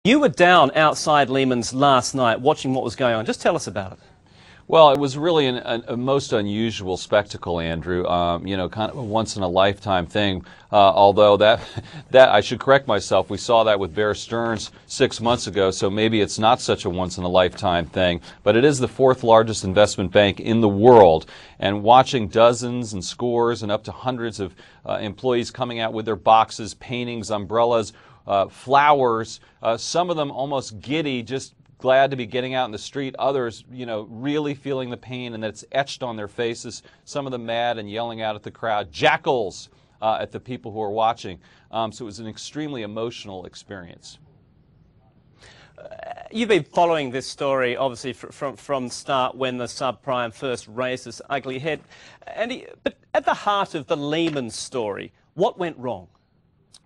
You were down outside Lehman's last night watching what was going on. Just tell us about it. Well, it was really a most unusual spectacle, Andrew. Kind of a once-in-a-lifetime thing. Although that I should correct myself. We saw that with Bear Stearns 6 months ago, so maybe it's not such a once-in-a-lifetime thing. But it is the fourth largest investment bank in the world, and watching dozens and scores and up to hundreds of employees coming out with their boxes, paintings, umbrellas, flowers. Some of them almost giddy, just glad to be getting out in the street. Others, really feeling the pain and that it's etched on their faces. Some of them mad and yelling out at the crowd, jackals, at the people who are watching. So it was an extremely emotional experience. You've been following this story, obviously, from the start when the subprime first raised its ugly head. But at the heart of the Lehman story, what went wrong?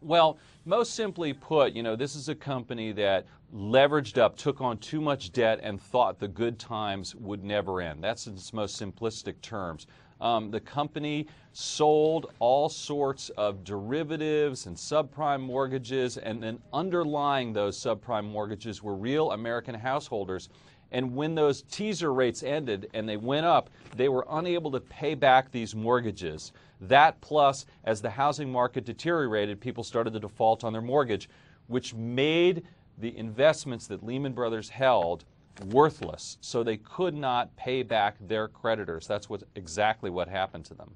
Well, most simply put, this is a company that leveraged up, took on too much debt, and thought the good times would never end. That's in its most simplistic terms. The company sold all sorts of derivatives and subprime mortgages, and then underlying those subprime mortgages were real American householders. And when those teaser rates ended and they went up, they were unable to pay back these mortgages. That plus, as the housing market deteriorated, people started to default on their mortgage, which made the investments that Lehman Brothers held worthless. So they could not pay back their creditors. That's exactly what happened to them.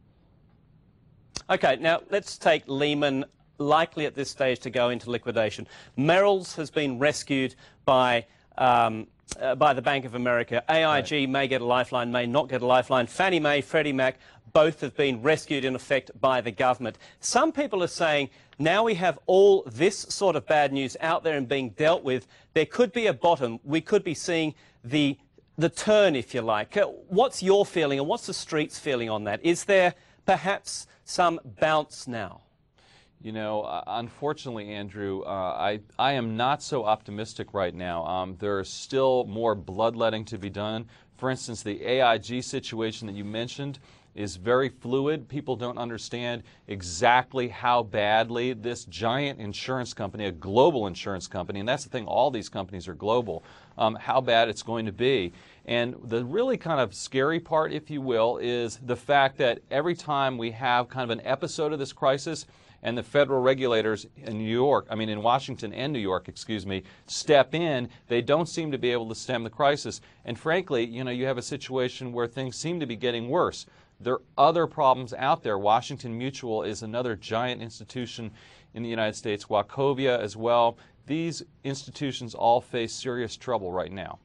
Okay, now let's take Lehman, likely at this stage to go into liquidation. Merrill's has been rescued by the Bank of America. AIG may get a lifeline, may not get a lifeline. Fannie Mae, Freddie Mac, both have been rescued in effect by the government. Some people are saying now we have all this sort of bad news out there and being dealt with, there could be a bottom. We could be seeing the turn, if you like. What's your feeling and what's the street's feeling on that? Is there perhaps some bounce now? Unfortunately, Andrew, I am not so optimistic right now. There's still more bloodletting to be done. For instance, the AIG situation that you mentioned is very fluid. People don't understand exactly how badly this giant insurance company, a global insurance company, and that's the thing, all these companies are global, how bad it's going to be. And the really kind of scary part, if you will, is the fact that every time we have kind of an episode of this crisis, and the federal regulators in Washington and New York, step in, they don't seem to be able to stem the crisis. And frankly, you have a situation where things seem to be getting worse. There are other problems out there. Washington Mutual is another giant institution in the United States, Wachovia as well. These institutions all face serious trouble right now.